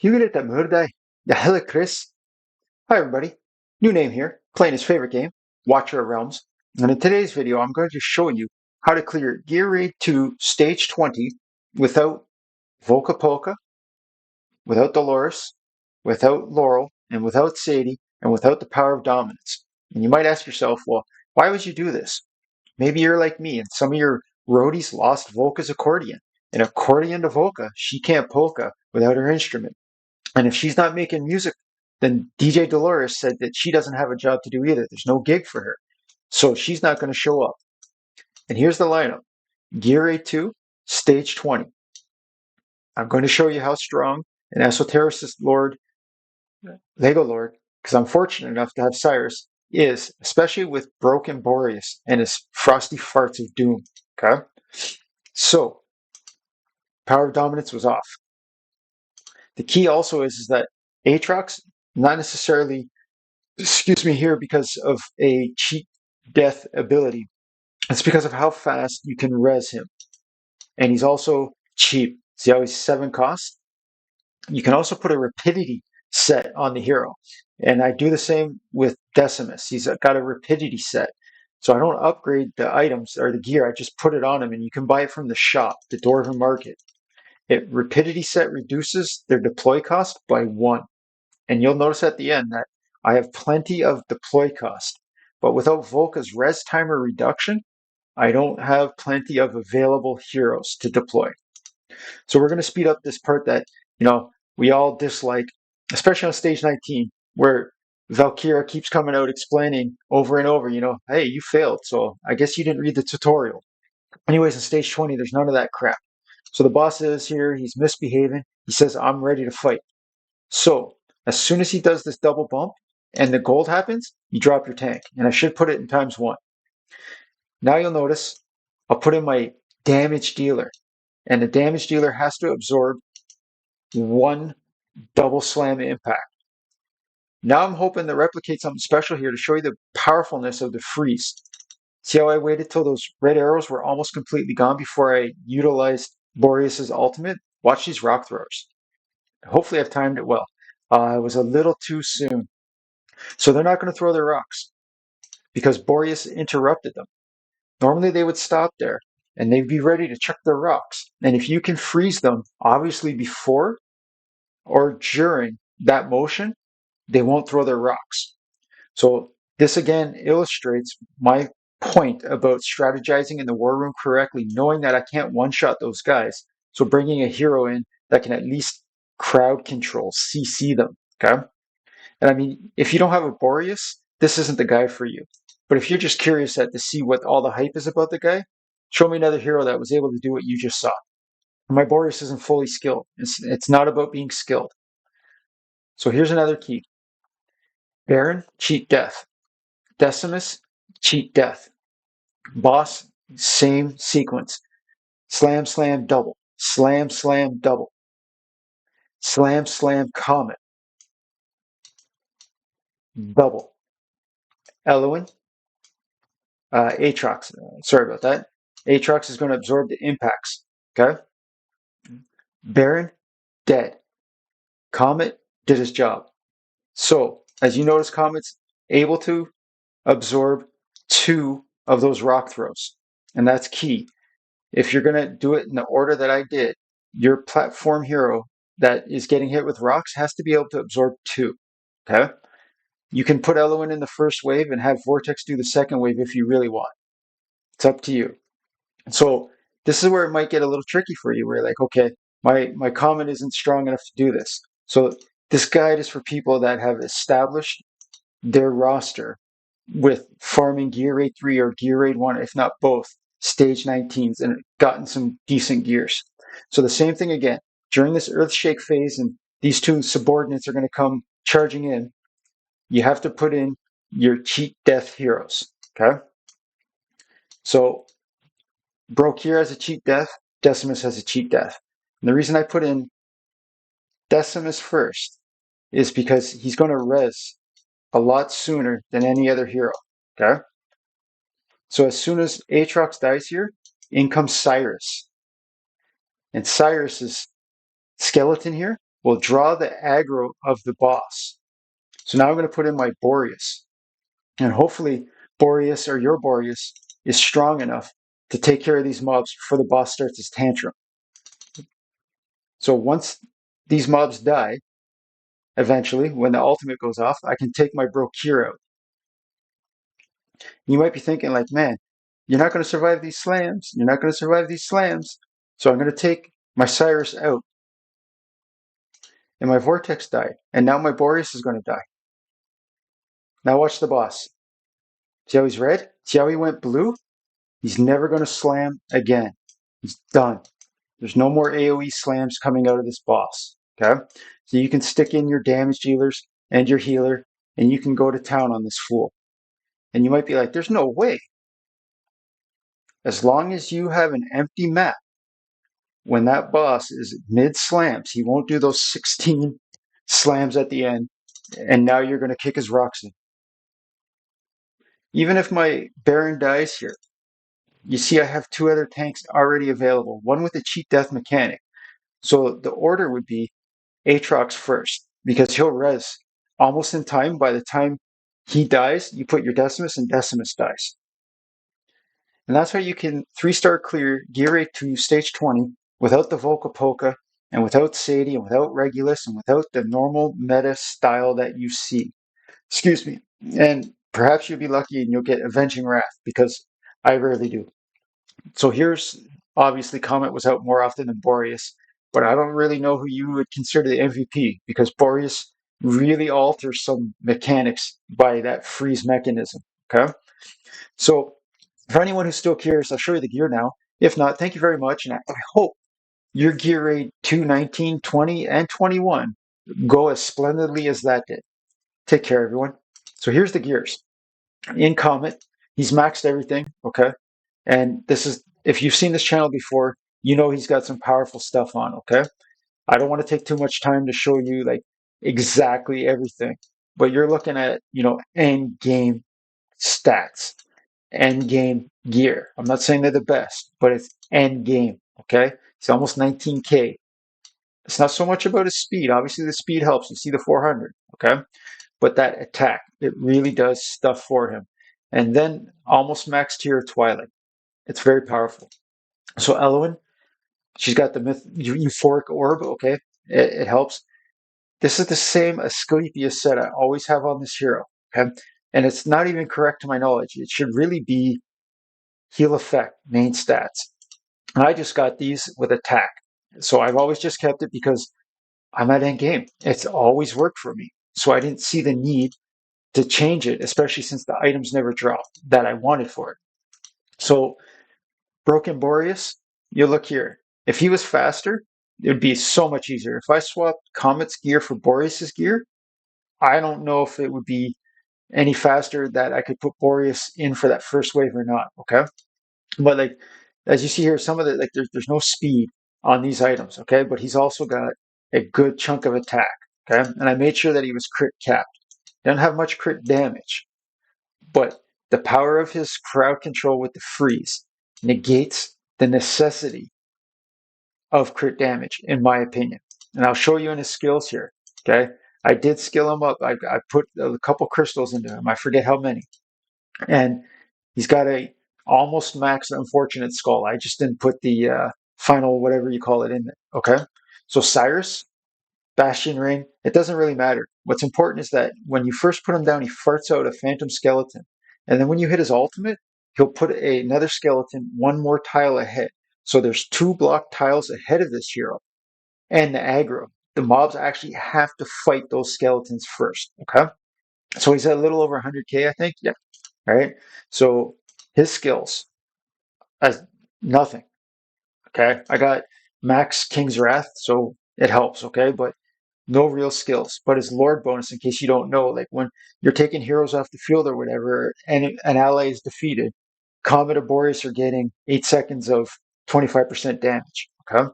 Hugh Murday. Hello, Chris. Hi, everybody. New name here, playing his favorite game, Watcher of Realms. And in today's video, I'm going to show you how to clear GR2 Stage 20 without Volka, without Dolores, without Laurel, and without Sadie, and without the power of dominance. And you might ask yourself, well, why would you do this? Maybe you're like me, and some of your roadies lost Volka's accordion. An accordion to Volka, she can't polka without her instrument. And if she's not making music, then DJ Dolores said that she doesn't have a job to do either. There's no gig for her. So she's not going to show up. And here's the lineup. GR2, Stage 20. I'm going to show you how strong an Esotericist Lord, Lego Lord, because I'm fortunate enough to have Cyrus, is, especially with Broken Boreas and his frosty farts of doom. Okay? So, power of dominance was off. The key also is that Aatrox, not necessarily here because of a cheat death ability. It's because of how fast you can res him. And he's also cheap. See how he's 7 cost? You can also put a rapidity set on the hero. And I do the same with Decimus. He's got a rapidity set. So I don't upgrade the items or the gear. I just put it on him and you can buy it from the shop, the Dwarven Market. Rapidity set reduces their deploy cost by 1. And you'll notice at the end that I have plenty of deploy cost, but without Volka's res timer reduction, I don't have plenty of available heroes to deploy. So we're going to speed up this part that, we all dislike, especially on stage 19, where Valkyria keeps coming out explaining over and over, hey, you failed, so I guess you didn't read the tutorial. Anyways, in stage 20, there's none of that crap. So the boss is here, he's misbehaving, he says, I'm ready to fight. So as soon as he does this double bump and the gold happens, you drop your tank. And I should put it in ×1. Now you'll notice I'll put in my damage dealer. And the damage dealer has to absorb 1 double slam impact. Now I'm hoping to replicate something special here to show you the powerfulness of the freeze. See how I waited till those red arrows were almost completely gone before I utilized Boreas's ultimate? Watch these rock throwers. Hopefully I've timed it well. It was a little too soon. So they're not going to throw their rocks because Boreas interrupted them. Normally they would stop there and they'd be ready to chuck their rocks. And if you can freeze them, obviously before or during that motion, they won't throw their rocks. So this again illustrates my point about strategizing in the war room correctly, knowing that I can't one-shot those guys. So bringing a hero in that can at least crowd control, CC them, okay? And I mean, if you don't have a Boreas, this isn't the guy for you. But if you're just curious to see what all the hype is about the guy, show me another hero that was able to do what you just saw. My Boreas isn't fully skilled. It's not about being skilled. So here's another key. Baron, cheat death. Decimus, cheat death. Boss, same sequence. Slam, slam, double. Slam, slam, double. Slam, slam, comet. Double. Eloin, Aatrox, sorry about that. Aatrox is going to absorb the impacts, okay? Baron, dead. Comet did his job. So, as you notice, Comet's able to absorb 2 of those rock throws, and that's key. If you're going to do it in the order that I did, your platform hero that is getting hit with rocks has to be able to absorb 2, okay? You can put Eloin in the first wave and have Vortex do the second wave if you really want. It's up to you. So this is where it might get a little tricky for you, where you're like, okay, my comet isn't strong enough to do this. So this guide is for people that have established their roster with farming Gear Raid 3 or Gear Raid 1, if not both, stage 19s, and gotten some decent gears. So the same thing again. During this Earthshake phase, and these 2 subordinates are going to come charging in, you have to put in your cheat death heroes, okay? So Brokir has a cheat death, Decimus has a cheat death. And the reason I put in Decimus first is because he's going to res a lot sooner than any other hero, okay? So as soon as Aatrox dies here, in comes Cyrus. And Cyrus's skeleton here will draw the aggro of the boss. So now I'm going to put in my Boreas. And hopefully Boreas or your Boreas is strong enough to take care of these mobs before the boss starts his tantrum. So once these mobs die, eventually, when the ultimate goes off, I can take my bro Kier out. You might be thinking like, man, you're not going to survive these slams. You're not going to survive these slams. So I'm going to take my Cyrus out. And my Vortex died. And now my Boreas is going to die. Now watch the boss. See how he's red? See how he went blue? He's never going to slam again. He's done. There's no more AoE slams coming out of this boss. Okay? So you can stick in your damage dealers and your healer, and you can go to town on this fool. And you might be like, there's no way. As long as you have an empty map, when that boss is mid slams, he won't do those 16 slams at the end, and now you're going to kick his rocks in. Even if my Baron dies here, you see I have two other tanks already available, one with a cheat death mechanic. So the order would be Aatrox first, because he'll res almost in time. By the time he dies, you put your Decimus and Decimus dies. And that's how you can 3-star clear Gear 8 to Stage 20 without the Volka Polka, and without Sadie, and without Regulus, and without the normal meta style that you see. Excuse me. And perhaps you'll be lucky and you'll get Avenging Wrath, because I rarely do. So here's, obviously, Comet was out more often than Boreas, but I don't really know who you would consider the MVP, because Boreas really alters some mechanics by that freeze mechanism. Okay? So for anyone who's still curious, I'll show you the gear now. If not, thank you very much, and I hope your Gear Raid 219, 20, and 21 go as splendidly as that did. Take care, everyone. So here's the gears. In Comet, he's maxed everything, okay? And this is, if you've seen this channel before, you know he's got some powerful stuff on, okay? I don't want to take too much time to show you like exactly everything, but you're looking at, end game stats, end game gear. I'm not saying they're the best, but it's end game, okay? It's almost 19K. It's not so much about his speed. Obviously, the speed helps. You see the 400, okay? But that attack, it really does stuff for him. And then almost max tier Twilight. It's very powerful. So Elowen, she's got the euphoric orb, okay? It helps. This is the same Asclepius set I always have on this hero, okay? And it's not even correct to my knowledge. It should really be heal effect, main stats. And I just got these with attack. So I've always just kept it because I'm at end game. It's always worked for me. So I didn't see the need to change it, especially since the items never dropped that I wanted for it. So Broken Boreas, you look here. If he was faster, it would be so much easier. If I swapped Comet's gear for Boreas's gear, I don't know if it would be any faster that I could put Boreas in for that first wave or not, okay? But like, as you see here, some of the, like, there's no speed on these items, okay? But he's also got a good chunk of attack, okay? And I made sure that he was crit capped. Doesn't have much crit damage, but the power of his crowd control with the freeze negates the necessity of crit damage, in my opinion. And I'll show you in his skills here, okay? I did skill him up. I put a couple crystals into him. I forget how many. And he's got a almost max unfortunate skull. I just didn't put the final whatever you call it in there, okay? So Cyrus, Bastion Ring, it doesn't really matter. What's important is that when you first put him down, he farts out a phantom skeleton. And then when you hit his ultimate, he'll put another skeleton one more tile ahead. So there's 2 block tiles ahead of this hero. And the aggro. The mobs actually have to fight those skeletons first, okay? So he's at a little over 100K, I think. Yeah. All right. So his skills as nothing. Okay. I got max King's Wrath, so it helps. Okay. But no real skills. But his Lord bonus, in case you don't know, like when you're taking heroes off the field or whatever, and an ally is defeated, Comet or Boreas are getting 8 seconds of 25% damage. Okay.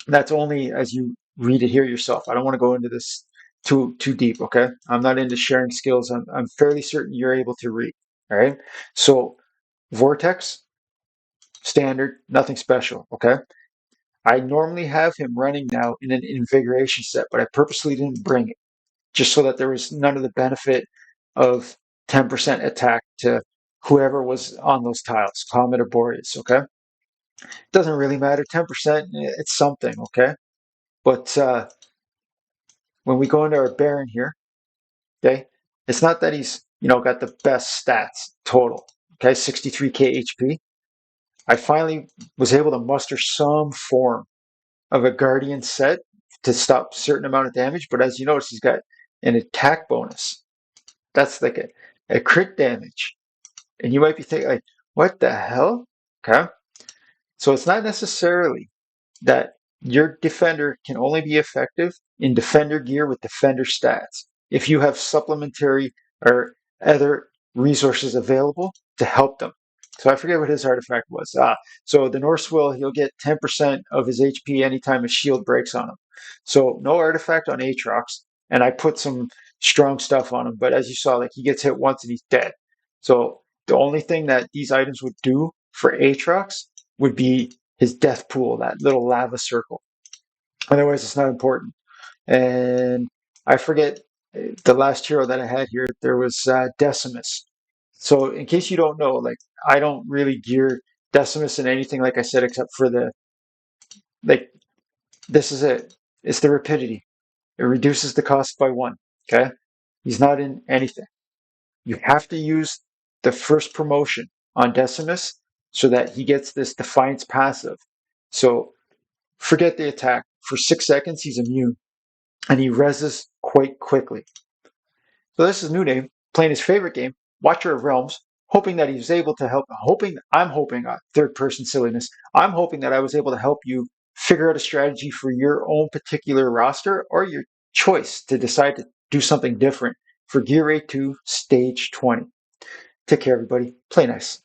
That's only as you read it here yourself. I don't want to go into this too deep. Okay. I'm not into sharing skills. I'm fairly certain you're able to read. All right. So Vortex, standard, nothing special. Okay. I normally have him running now in an invigoration set, but I purposely didn't bring it just so that there was none of the benefit of 10% attack to whoever was on those tiles, Comet or Boreas, okay? Doesn't really matter, 10%, it's something, okay? But when we go into our Baron here, okay, it's not that he's, got the best stats total, okay, 63k HP. I finally was able to muster some form of a Guardian set to stop a certain amount of damage, but as you notice, he's got an attack bonus. That's like a crit damage. And you might be thinking, like, what the hell? Okay. So it's not necessarily that your defender can only be effective in defender gear with defender stats if you have supplementary or other resources available to help them. So I forget what his artifact was. So the Norse will, he'll get 10% of his HP anytime a shield breaks on him. So no artifact on Aatrox, and I put some strong stuff on him, but as you saw, like he gets hit once and he's dead. So the only thing that these items would do for Aatrox would be his death pool, that little lava circle. Otherwise, it's not important. And I forget the last hero that I had here. There was Decimus. So in case you don't know, like I don't really gear Decimus in anything, like I said, except for like this is it. It's the rapidity. It reduces the cost by 1. Okay, he's not in anything. You have to use the first promotion on Decimus so that he gets this Defiance passive. So forget the attack. For 6 seconds, he's immune, and he reses quite quickly. So this is New Name, playing his favorite game, Watcher of Realms, hoping that he was able to help, I'm hoping, third-person silliness, I'm hoping that I was able to help you figure out a strategy for your own particular roster or your choice to decide to do something different for Gear 2 Stage 20. Take care, everybody. Play nice.